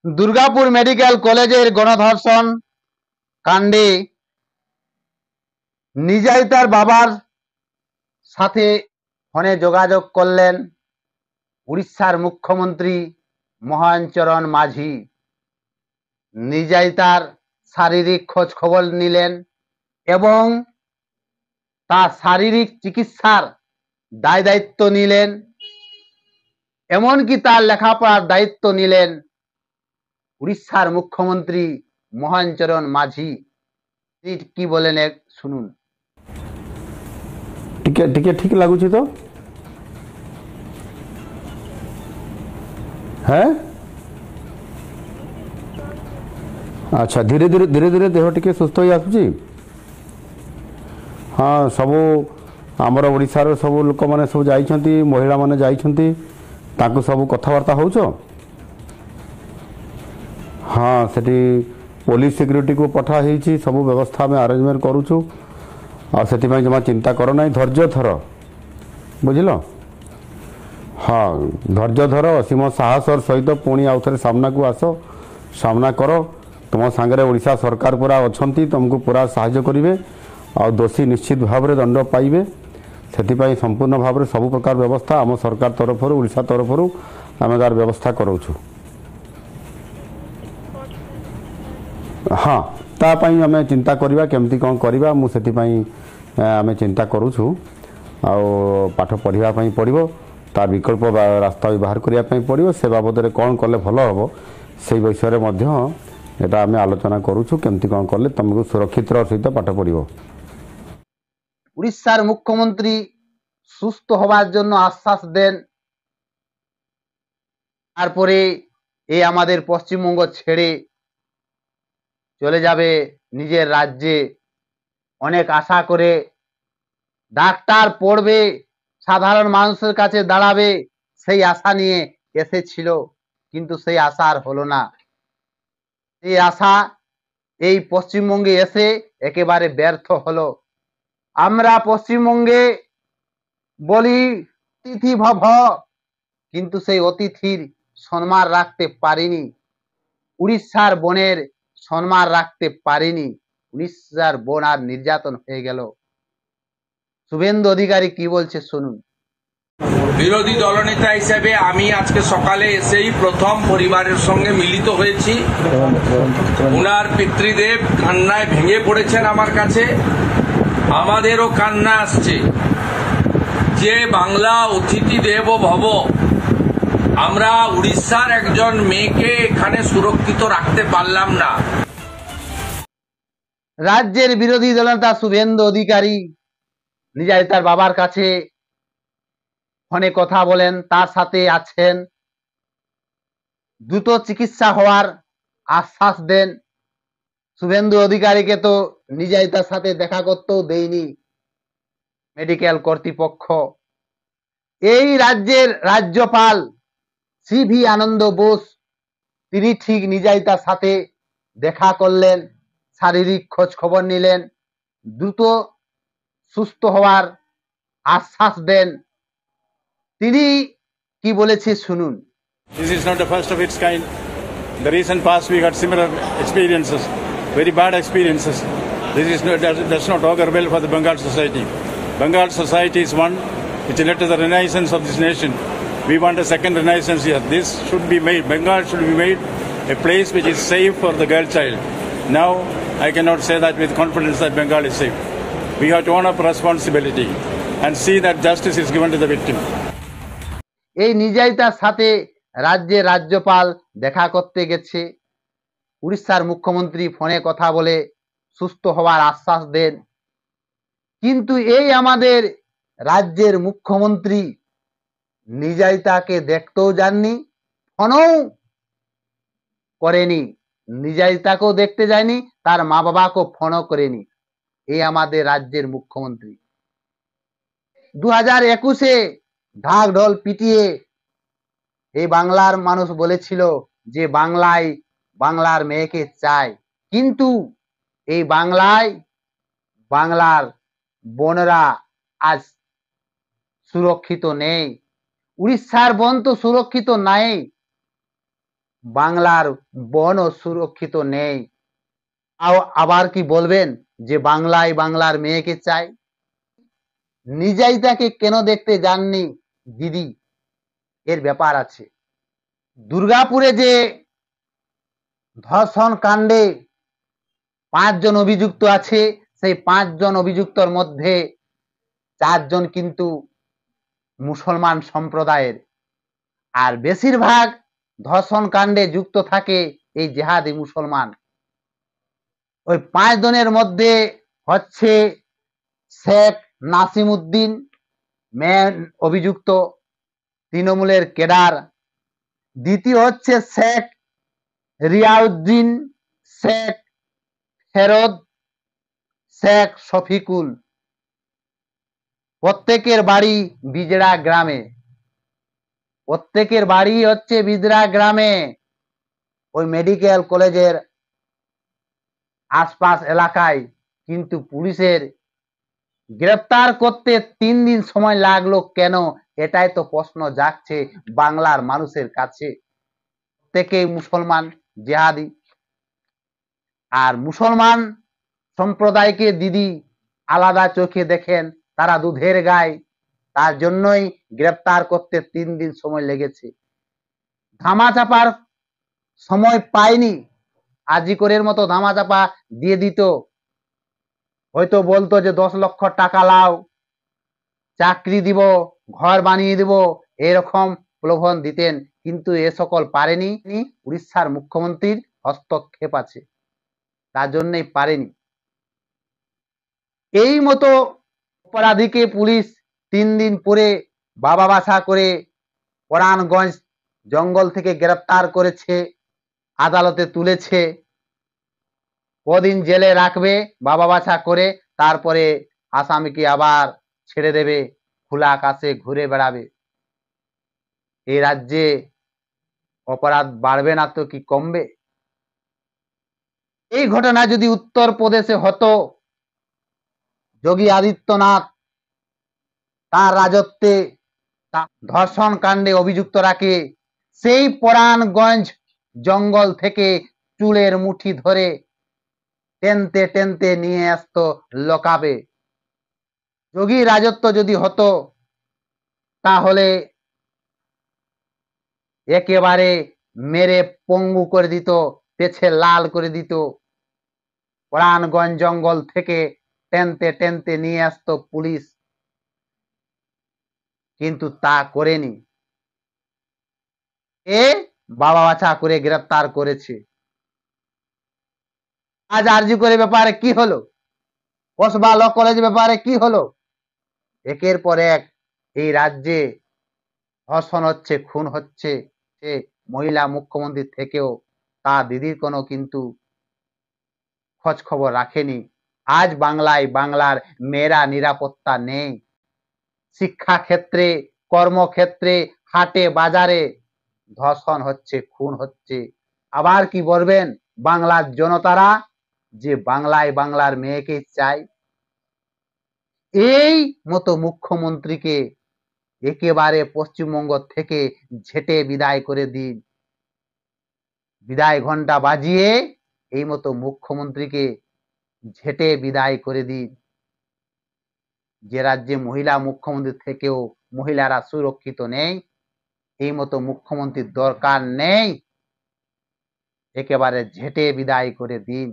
Durgapur medical কলেজের গণধর্ষণ কাণ্ডে নিজেই তার বাবার সাথে ফোনে যোগাযোগ করলেন উড়িষ্যার মুখ্যমন্ত্রী মোহন চরণ মাঝি। নিজেই তার শারীরিক খোঁজ খবর নিলেন এবং তার শারীরিক চিকিৎসার দায় দায়িত্ব নিলেন, এমনকি তার লেখাপড়ার দায়িত্ব নিলেন উড়িষ্যার মুখ্যমন্ত্রী মোহন চরণ মাঝি। কি বলেন শুনুন। ঠিক লাগুଛି তো? হ্যাঁ, আচ্ছা, ধীরে ধীরে দেহ টিকে সুস্থ হয়ে আসুଛି। ହଁ, ସବୁ ଆମର ଓଡ଼ିଶାର ସବୁ ଲୋକମାନେ ସବୁ ଯାଇଛନ୍ତି, ମହିଳାମାନେ ଯାଇଛନ୍ତି, ତାଙ୍କୁ ସବୁ କଥାବାର୍ତ୍ତା ହେଉଛ? ହଁ, ସେଠି ପୋଲିସ ସିକ୍ୟୁରିଟିକୁ ପଠା ହେଇଛି, ସବୁ ବ୍ୟବସ୍ଥା ଆମେ ଆରେଞ୍ଜମେଣ୍ଟ କରୁଛୁ। ଆଉ ସେଥିପାଇଁ ଜମା ଚିନ୍ତା କର ନାହିଁ, ଧୈର୍ଯ୍ୟ ଧର, ବୁଝିଲ? ହଁ, ଧୈର୍ଯ୍ୟ ଧର, ଅସୀମ ସାହସର ସହିତ ପୁଣି ଆଉ ଥରେ ସାମ୍ନାକୁ ଆସ, ସାମ୍ନା କର। ତୁମ ସାଙ୍ଗରେ ଓଡ଼ିଶା ସରକାର ପୁରା ଅଛନ୍ତି, ତୁମକୁ ପୁରା ସାହାଯ୍ୟ କରିବେ ଆଉ ଦୋଷୀ ନିଶ୍ଚିତ ଭାବରେ ଦଣ୍ଡ ପାଇବେ। ସେଥିପାଇଁ ସମ୍ପୂର୍ଣ୍ଣ ଭାବରେ ସବୁ ପ୍ରକାର ବ୍ୟବସ୍ଥା ଆମ ସରକାର ତରଫରୁ, ଓଡ଼ିଶା ତରଫରୁ ଆମେ ତାର ବ୍ୟବସ୍ଥା କରାଉଛୁ। ହଁ, ତା ପାଇଁ ଆମେ ଚିନ୍ତା କରିବା କେମିତି କ'ଣ କରିବା, ମୁଁ ସେଥିପାଇଁ ଆମେ ଚିନ୍ତା କରୁଛୁ। ଆଉ ପାଠ ପଢ଼ିବା ପାଇଁ ପଡ଼ିବ, ତାର ବିକଳ୍ପ ରାସ୍ତା ବି ବାହାର କରିବା ପାଇଁ ପଡ଼ିବ। ସେ ବାବଦରେ କ'ଣ କଲେ ଭଲ ହେବ ସେଇ ବିଷୟରେ ମଧ୍ୟ এটা আমি আলোচনা করুছু, কেমতি কোন করলে তোমাকে সুরক্ষিতর সহিত পাঠ পড়িব। উড়িষ্যার মুখ্যমন্ত্রী সুস্থ হবার জন্য আশ্বাস দেন। তারপরে এই আমাদের পশ্চিমবঙ্গ ছেড়ে চলে যাবে নিজের রাজ্যে। অনেক আশা করে ডাক্তার পড়বে, সাধারণ মানুষের কাছে দাঁড়াবে, সেই আশা নিয়ে এসেছিল, কিন্তু সেই আশা আর হলো না। এই আশা এই পশ্চিমবঙ্গে এসে একেবারে ব্যর্থ হলো। আমরা পশ্চিমবঙ্গে বলি অতিথি ভব, কিন্তু সেই অতিথির সম্মান রাখতে পারিনি, উড়িষ্যার বোনের সম্মান রাখতে পারিনি। উড়িষ্যার বোন আর নির্যাতন হয়ে গেল। শুভেন্দু অধিকারী কি বলছে শুনুন। বিরোধী দলনেতা হিসেবে আমি আজকে সকালে এসেই প্রথম পরিবারের সঙ্গে মিলিত হয়েছি। উনার পিতৃদেব কান্নায় ভেঙে পড়েছেন আমার কাছে, আমাদেরও কান্না আসছে যে বাংলা অতিথি দেব ভব, আমরা উড়িষ্যার একজন মেয়েকে এখানে সুরক্ষিত রাখতে পারলাম না। রাজ্যের বিরোধী দলনেতা শুভেন্দু অধিকারী নিজে তার বাবার কাছে ফোনে কথা বলেন, তার সাথে আছেন, দ্রুত চিকিৎসা হওয়ার আশ্বাস দেন। শুভেন্দু অধিকারীকে তো নিজেই তার সাথে দেখা করতেও দেয়নি মেডিকেল কর্তৃপক্ষ। এই রাজ্যের রাজ্যপাল সিভি আনন্দ বোস তিনি ঠিক নিজেই তার সাথে দেখা করলেন, শারীরিক খোঁজ খবর নিলেন, দ্রুত সুস্থ হওয়ার আশ্বাস দেন। তিনি কি বলেছে শুনুন। This is not the first of its kind. The recent past we got similar experiences, very bad experiences. This is does not augur well for the Bengal society. Bengal society is one which led to the renaissance of this nation. We want a second renaissance here. This should be made, Bengal should be made a place which is safe for the girl child. Now, I cannot say that with confidence that Bengal is safe. We have to own up responsibility and see that justice is given to the victim. এই নিজেই তার সাথে রাজ্যের রাজ্যপাল দেখা করতে গেছে। উড়িষ্যার মুখ্যমন্ত্রী ফোনে কথা বলে সুস্থ হওয়ার আশ্বাস দেন, কিন্তু এই আমাদের রাজ্যের মুখ্যমন্ত্রী নিজেই তাকে দেখতেও যাননি, ফোনও করেনি, নিজেই তাকেও দেখতে যায়নি, তার মা বাবাকেও ফোনও করেনি। এই আমাদের রাজ্যের মুখ্যমন্ত্রী 2021-এ ঢাক ঢোল পিটিয়ে এই বাংলার মানুষ বলেছিল যে বাংলায় বাংলার মেয়েকে চায়, কিন্তু এই বাংলায় বাংলার বোনরা আজ সুরক্ষিত নেই। উড়িষ্যার বোন তো সুরক্ষিত নাই, বাংলার বনও সুরক্ষিত নেই। আবার কি বলবেন যে বাংলায় বাংলার মেয়েকে চাই? নিজেই তাকে কেন দেখতে যাননি দিদি, এর ব্যাপার আছে। দুর্গাপুরে যে ধর্ষণ কাণ্ডে 5 জন অভিযুক্ত আছে, সেই 5 জন অভিযুক্তর মধ্যে 4 জন কিন্তু মুসলমান সম্প্রদায়ের, আর বেশিরভাগ ধর্ষণ কাণ্ডে যুক্ত থাকে এই জেহাদি মুসলমান। ওই 5 জনের মধ্যে হচ্ছে শেখ নাসিম উদ্দিন, মেন অভিযুক্ত, তৃণমূলের কেডার। দ্বিতীয় হচ্ছে শেখ রিয়াউদ্দিন, শেখ ফেরদ, শেখ শফিকুল। প্রত্যেকের বাড়ি বিজড়া গ্রামে, প্রত্যেকের বাড়ি হচ্ছে বিজড়া গ্রামে, ওই মেডিকেল কলেজের আশপাশ এলাকায়। কিন্তু পুলিশের গ্রেপ্তার করতে 3 দিন সময় লাগলো কেন? এটাই তো প্রশ্ন জাগছে বাংলার মানুষের কাছে। প্রত্যেকেই মুসলমান জেহাদি, আর মুসলমান সম্প্রদায়কে দিদি আলাদা চোখে দেখেন, তারা দুধের গায়, তার জন্যই গ্রেপ্তার করতে 3 দিন সময় লেগেছে। ধামাচাপার সময় পায়নি, আজিকরের মতো ধামাচাপা দিয়ে দিত, হয়তো বলতো যে 10 লক্ষ টাকা লাও, চাকরি দিব, ঘর বানিয়ে দিব, এরকম প্রলোভন দিতেন। কিন্তু এ সকল পারেনি, উড়িষ্যার মুখ্যমন্ত্রীর হস্তক্ষেপ আছে, তার জন্যই পারেনি। এই মতো অপরাধীকে পুলিশ 3 দিন পরে বাবা বাছা করে পরাণগঞ্জ জঙ্গল থেকে গ্রেপ্তার করেছে, আদালতে তুলেছে। কদিন জেলে রাখবে বাবা বাছা করে, তারপরে আসামিকে আবার ছেড়ে দেবে, খোলা আকাশে ঘুরে বেড়াবে। এই রাজ্যে অপরাধ বাড়বে না তো কি কমবে? এই ঘটনা যদি উত্তরপ্রদেশে হতো, যোগী আদিত্যনাথ তার রাজত্বে ধর্ষণ কাণ্ডে অভিযুক্তরাকে সেই পরাণগঞ্জ জঙ্গল থেকে চুলের মুঠি ধরে টেনতে টেনতে নিয়ে আসতো লোকাবে। যোগী রাজত্ব যদি হতো তাহলে একেবারে মেরে পঙ্গু করে দিত, পেছে লাল করে দিত। পরাণগঞ্জ জঙ্গল থেকে টেনতে টেনতে নিয়ে আসতো পুলিশ, কিন্তু তা করেনি। এ বাবা বাছা করে গ্রেপ্তার করেছে। আজ আরজি করে ব্যাপারে কি হলো? কসবা ল কলেজ ব্যাপারে কি হলো? একের পর এক এই রাজ্যে ধর্ষণ হচ্ছে, খুন হচ্ছে। মহিলা মুখ্যমন্ত্রী থেকেও তা দিদির কোনো কিন্তু খোঁজ খবর রাখেনি। আজ বাংলায় বাংলার মেয়েরা নিরাপত্তা নেই। শিক্ষা ক্ষেত্রে, কর্মক্ষেত্রে, হাটে বাজারে ধর্ষণ হচ্ছে, খুন হচ্ছে। আবার কি বলবেন বাংলার জনতারা যে বাংলায় বাংলার মেয়েকে চাই? এই মতো মুখ্যমন্ত্রীকে একেবারে পশ্চিমবঙ্গ থেকে ঝেঁটে বিদায় করে দিন। বিদায় ঘন্টা বাজিয়ে এই মতো মুখ্যমন্ত্রীকে ঝেঁটে বিদায় করে দিন। যে রাজ্যে মহিলা মুখ্যমন্ত্রী থেকেও মহিলারা সুরক্ষিত নেই, এই মতো মুখ্যমন্ত্রীর দরকার নেই, একেবারে ঝেঁটে বিদায় করে দিন।